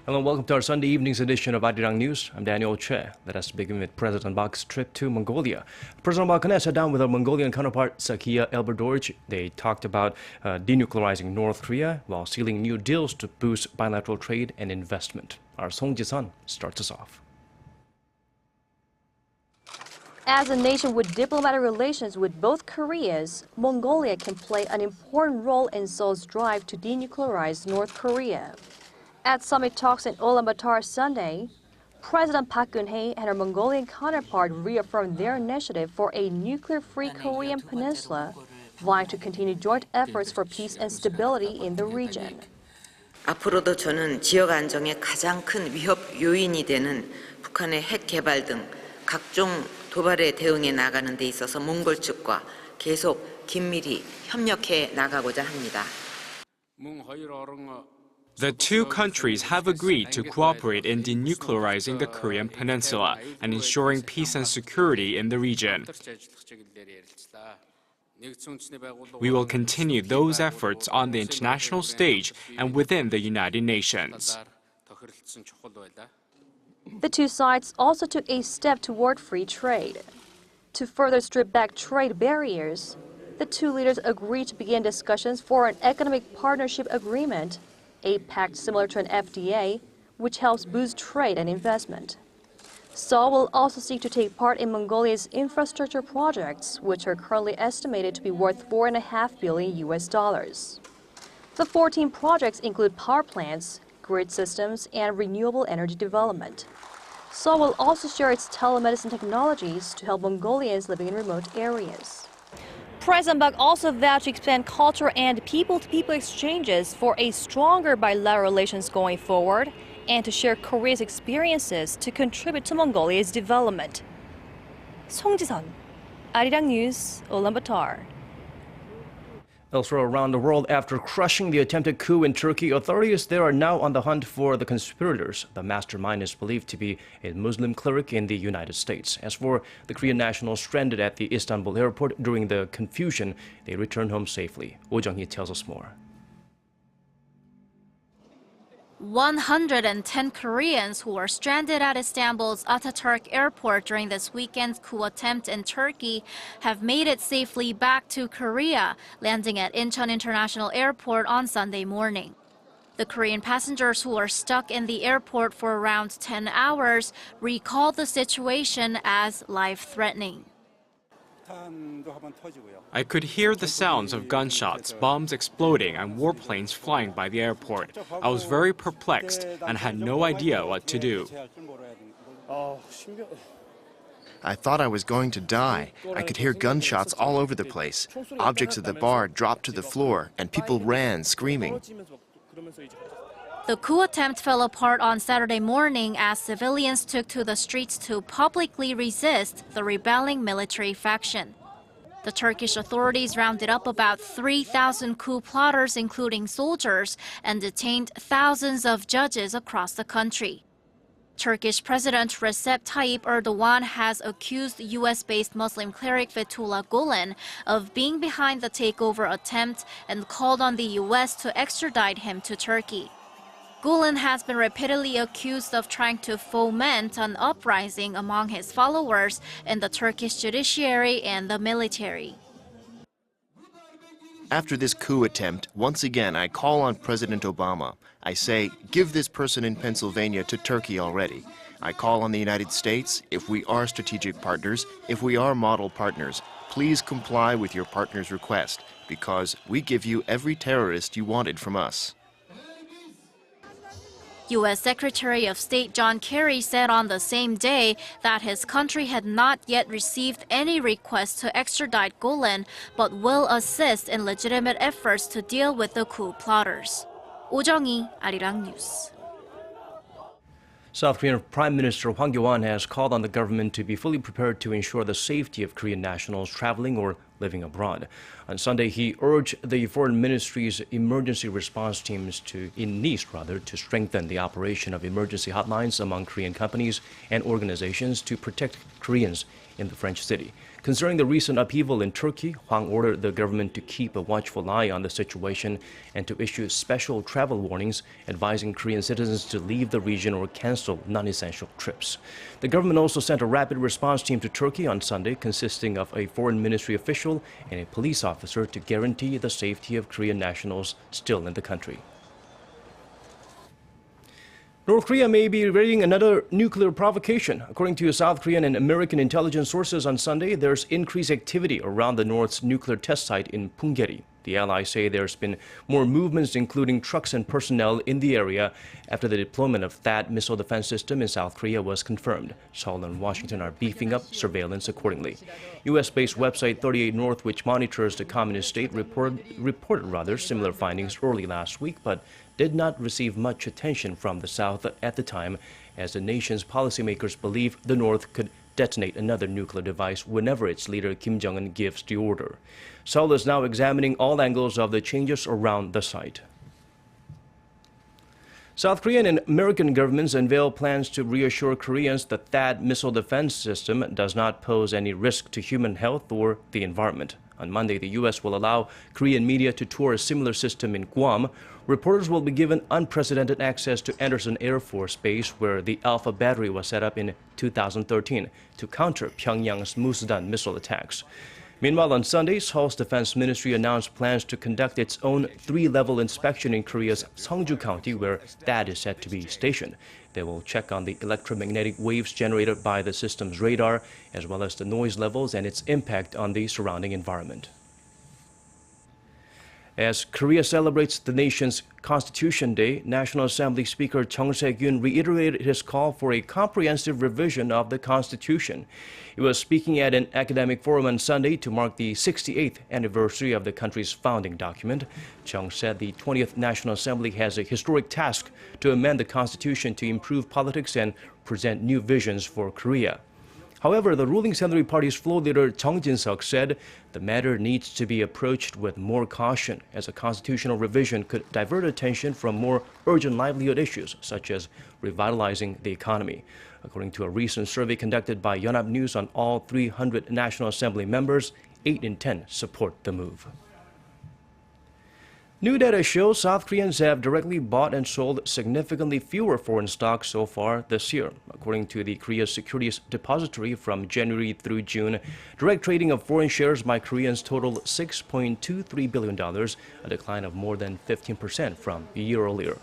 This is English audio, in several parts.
Hello and welcome to our Sunday evening's edition of Arirang News. I'm Daniel Che. Let us begin with President Bak's trip to Mongolia. President Bak sat down with our Mongolian counterpart Sakia Elberdorj. They talked about denuclearizing North Korea while sealing new deals to boost bilateral trade and investment. Our Song Ji-sun starts us off. As a nation with diplomatic relations with both Koreas, Mongolia can play an important role in Seoul's drive to denuclearize North Korea. At summit talks in Ulaanbaatar Sunday, President Park Geun-hye and her Mongolian counterpart reaffirmed their initiative for a nuclear-free Korean peninsula, vying to continue joint efforts for peace and stability in the region. 앞으로도 저는 지역 안정의 가장 큰 위협 요인이 되는 북한의 핵 개발 등 각종 도발에 대응해 나가는 데 있어서 몽골 측과 계속 긴밀히 협력해 나가고자 합니다. The two countries have agreed to cooperate in denuclearizing the Korean peninsula and ensuring peace and security in the region. We will continue those efforts on the international stage and within the United Nations. The two sides also took a step toward free trade. To further strip back trade barriers, the two leaders agreed to begin discussions for an economic partnership agreement, a pact similar to an FDA, which helps boost trade and investment. Seoul will also seek to take part in Mongolia's infrastructure projects, which are currently estimated to be worth $4.5 billion. The 14 projects include power plants, grid systems, and renewable energy development. Seoul will also share its telemedicine technologies to help Mongolians living in remote areas. President Bak also vowed to expand culture and people-to-people exchanges for a stronger bilateral relations going forward and to share Korea's experiences to contribute to Mongolia's development. Song Ji-sun, Arirang News, Ulaanbaatar. Elsewhere around the world, after crushing the attempted coup in Turkey, authorities there are now on the hunt for the conspirators. The mastermind is believed to be a Muslim cleric in the United States. As for the Korean nationals stranded at the Istanbul airport during the confusion, they returned home safely. Oh Jung-hee tells us more. 110 Koreans who were stranded at Istanbul's Ataturk airport during this weekend's coup attempt in Turkey have made it safely back to Korea, landing at Incheon International Airport on Sunday morning. The Korean passengers who were stuck in the airport for around 10 hours recalled the situation as life-threatening. I could hear the sounds of gunshots, bombs exploding, and warplanes flying by the airport. I was very perplexed and had no idea what to do. I thought I was going to die. I could hear gunshots all over the place. Objects at the bar dropped to the floor, and people ran, screaming. The coup attempt fell apart on Saturday morning as civilians took to the streets to publicly resist the rebelling military faction. The Turkish authorities rounded up about 3,000 coup plotters, including soldiers, and detained thousands of judges across the country. Turkish President Recep Tayyip Erdogan has accused US-based Muslim cleric Fethullah Gulen of being behind the takeover attempt and called on the US to extradite him to Turkey. Gulen has been repeatedly accused of trying to foment an uprising among his followers in the Turkish judiciary and the military. After this coup attempt, once again I call on President Obama. I say, give this person in Pennsylvania to Turkey already. I call on the United States, if we are strategic partners, if we are model partners, please comply with your partner's request, because we give you every terrorist you wanted from us. U.S. Secretary of State John Kerry said on the same day that his country had not yet received any request to extradite Gulen, but will assist in legitimate efforts to deal with the coup plotters. Oh Jung-hee, Arirang News. South Korean Prime Minister Hwang Kyo-ahn has called on the government to be fully prepared to ensure the safety of Korean nationals traveling or living abroad. On Sunday, he urged the Foreign Ministry's emergency response teams in Nice to strengthen the operation of emergency hotlines among Korean companies and organizations to protect Koreans in the French city. Concerning the recent upheaval in Turkey, Hwang ordered the government to keep a watchful eye on the situation and to issue special travel warnings advising Korean citizens to leave the region or cancel non-essential trips. The government also sent a rapid response team to Turkey on Sunday, consisting of a foreign ministry official and a police officer to guarantee the safety of Korean nationals still in the country. North Korea may be readying another nuclear provocation. According to South Korean and American intelligence sources on Sunday, there's increased activity around the North's nuclear test site in Punggye-ri. The allies say there's been more movements, including trucks and personnel in the area, after the deployment of THAAD missile defense system in South Korea was confirmed. Seoul and Washington are beefing up surveillance accordingly. U.S.-based website 38 North, which monitors the communist state, reported similar findings early last week, but did not receive much attention from the South at the time, as the nation's policymakers believe the North could detonate another nuclear device whenever its leader Kim Jong-un gives the order. Seoul is now examining all angles of the changes around the site. South Korean and American governments unveil plans to reassure Koreans that THAAD missile defense system does not pose any risk to human health or the environment. On Monday, the U.S. will allow Korean media to tour a similar system in Guam. Reporters will be given unprecedented access to Andersen Air Force Base, where the Alpha battery was set up in 2013 to counter Pyongyang's Musudan missile attacks. Meanwhile, on Sunday, Seoul's Defense Ministry announced plans to conduct its own 3-level inspection in Korea's Seongju County, where THAAD is set to be stationed. They will check on the electromagnetic waves generated by the system's radar, as well as the noise levels and its impact on the surrounding environment. As Korea celebrates the nation's Constitution Day, National Assembly Speaker Chung Se-kyun reiterated his call for a comprehensive revision of the Constitution. He was speaking at an academic forum on Sunday to mark the 68th anniversary of the country's founding document. Chung said the 20th National Assembly has a historic task to amend the Constitution to improve politics and present new visions for Korea. However, the ruling Saenuri Party's floor leader Chung Jin-seok said the matter needs to be approached with more caution, as a constitutional revision could divert attention from more urgent livelihood issues, such as revitalizing the economy. According to a recent survey conducted by Yonhap News on all 300 National Assembly members, 8 in 10 support the move. New data shows South Koreans have directly bought and sold significantly fewer foreign stocks so far this year. According to the Korea Securities Depository, from January through June, direct trading of foreign shares by Koreans totaled $6.23 billion, a decline of more than 15% from a year earlier.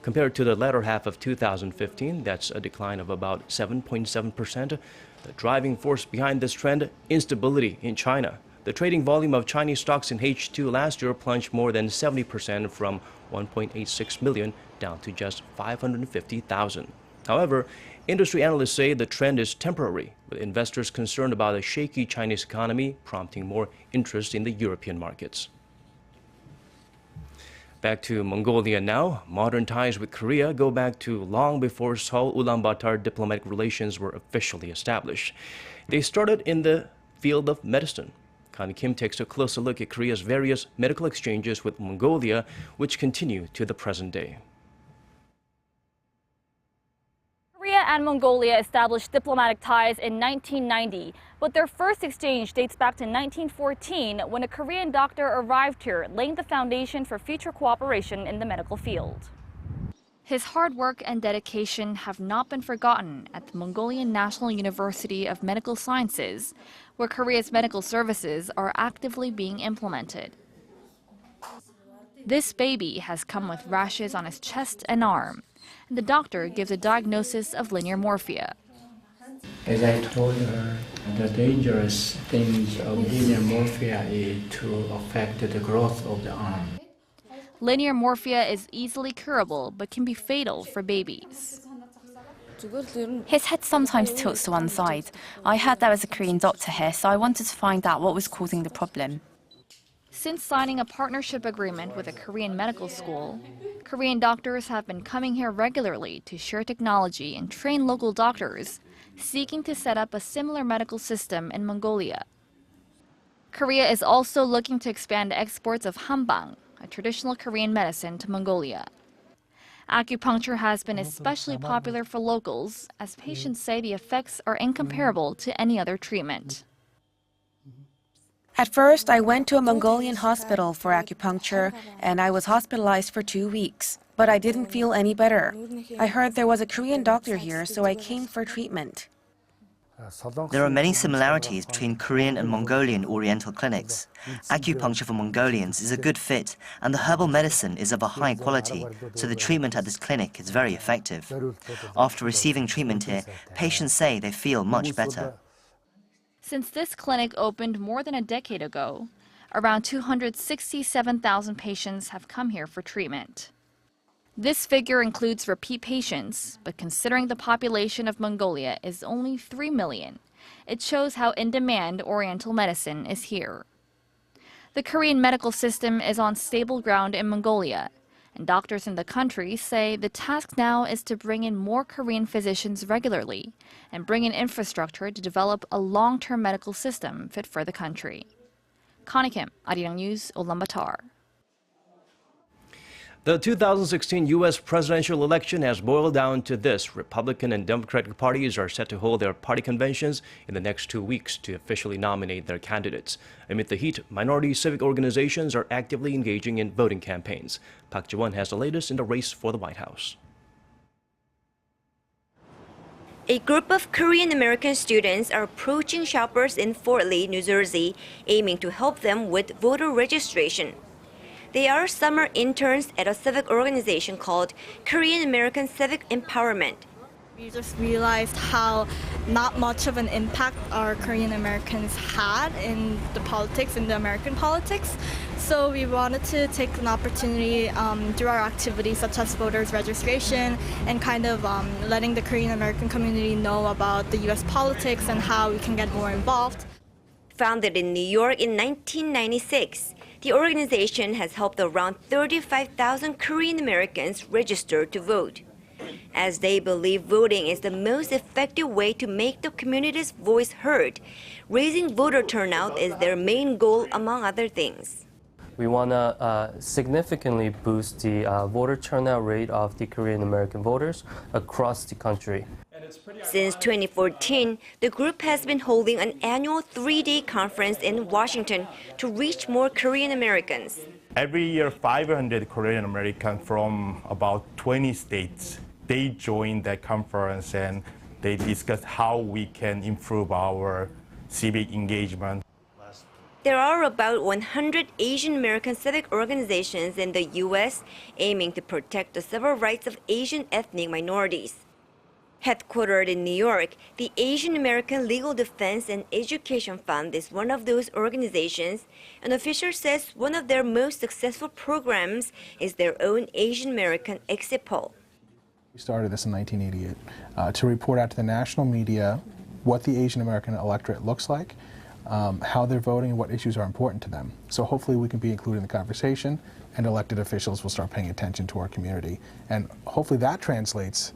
Compared to the latter half of 2015, that's a decline of about 7.7%. The driving force behind this trend, instability in China. The trading volume of Chinese stocks in H2 last year plunged more than 70% from 1.86 million down to just 550,000. However, industry analysts say the trend is temporary, with investors concerned about a shaky Chinese economy prompting more interest in the European markets. Back to Mongolia now. Modern ties with Korea go back to long before Seoul-Ulaanbaatar diplomatic relations were officially established. They started in the field of medicine. Kan Kim takes a closer look at Korea's various medical exchanges with Mongolia, which continue to the present day. Korea and Mongolia established diplomatic ties in 1990, but their first exchange dates back to 1914 when a Korean doctor arrived here, laying the foundation for future cooperation in the medical field. His hard work and dedication have not been forgotten at the Mongolian National University of Medical Sciences, where Korea's medical services are actively being implemented. This baby has come with rashes on his chest and arm, and the doctor gives a diagnosis of linear morphia. As I told her, the dangerous things of linear morphia is to affect the growth of the arm. Linear morphia is easily curable but can be fatal for babies. His head sometimes tilts to one side. I heard there was a Korean doctor here, so I wanted to find out what was causing the problem. Since signing a partnership agreement with a Korean medical school, Korean doctors have been coming here regularly to share technology and train local doctors, seeking to set up a similar medical system in Mongolia. Korea is also looking to expand exports of hambang, a traditional Korean medicine, to Mongolia. Acupuncture has been especially popular for locals, as patients say the effects are incomparable to any other treatment. At first, I went to a Mongolian hospital for acupuncture, and I was hospitalized for 2 weeks. But I didn't feel any better. I heard there was a Korean doctor here, so I came for treatment. There are many similarities between Korean and Mongolian Oriental clinics. Acupuncture for Mongolians is a good fit, and the herbal medicine is of a high quality, so the treatment at this clinic is very effective. After receiving treatment here, patients say they feel much better. Since this clinic opened more than a decade ago, around 267,000 patients have come here for treatment. This figure includes repeat patients, but considering the population of Mongolia is only 3 million, it shows how in demand Oriental medicine is here. The Korean medical system is on stable ground in Mongolia, and doctors in the country say the task now is to bring in more Korean physicians regularly and bring in infrastructure to develop a long-term medical system fit for the country. Connie Kim, Arirang News, Ulaanbaatar. The 2016 U.S. presidential election has boiled down to this. Republican and Democratic parties are set to hold their party conventions in the next 2 weeks to officially nominate their candidates. Amid the heat, minority civic organizations are actively engaging in voting campaigns. Park Ji-won has the latest in the race for the White House. A group of Korean American students are approaching shoppers in Fort Lee, New Jersey, aiming to help them with voter registration. They are summer interns at a civic organization called Korean American Civic Empowerment. We just realized how not much of an impact our Korean Americans had in the politics, in the American politics. So we wanted to take an opportunity through our activities such as voters registration and kind of letting the Korean American community know about the U.S. politics and how we can get more involved. Founded in New York in 1996, the organization has helped around 35,000 Korean Americans register to vote, as they believe voting is the most effective way to make the community's voice heard. Raising voter turnout is their main goal, among other things. We want to significantly boost the voter turnout rate of the Korean American voters across the country. Since 2014, the group has been holding an annual 3-day conference in Washington to reach more Korean Americans. Every year, 500 Korean Americans from about 20 states, they join that conference and they discuss how we can improve our civic engagement. There are about 100 Asian American civic organizations in the U.S. aiming to protect the civil rights of Asian ethnic minorities. Headquartered in New York, the Asian American Legal Defense and Education Fund is one of those organizations. An official says one of their most successful programs is their own Asian American exit poll. We started this in 1988 to report out to the national media what the Asian American electorate looks like, how they're voting, and what issues are important to them. So hopefully we can be included in the conversation, and elected officials will start paying attention to our community. And hopefully that translates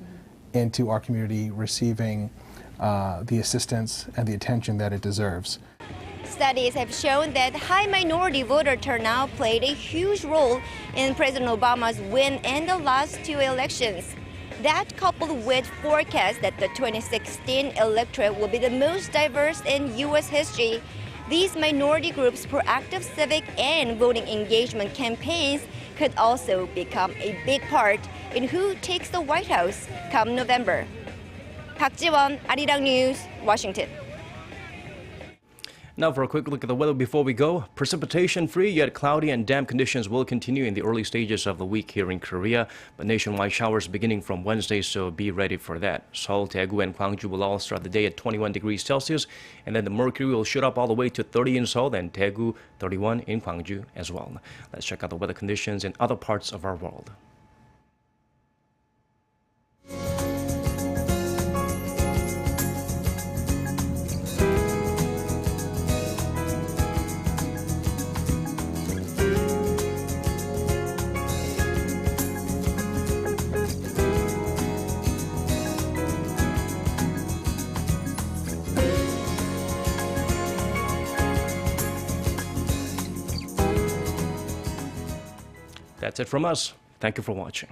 into our community receiving the assistance and the attention that it deserves. Studies have shown that high minority voter turnout played a huge role in President Obama's win in the last 2 elections. That, coupled with forecasts that the 2016 electorate will be the most diverse in U.S. history, these minority groups' proactive civic and voting engagement campaigns could also become a big part in who takes the White House come November. Park Ji-won, Arirang News, Washington. Now for a quick look at the weather before we go. Precipitation-free yet cloudy and damp conditions will continue in the early stages of the week here in Korea, but nationwide showers beginning from Wednesday, so be ready for that. Seoul, Daegu, and Gwangju will all start the day at 21 degrees Celsius, and then the mercury will shoot up all the way to 30 in Seoul and Daegu, 31 in Gwangju as well. Let's check out the weather conditions in other parts of our world. That's it from us. Thank you for watching.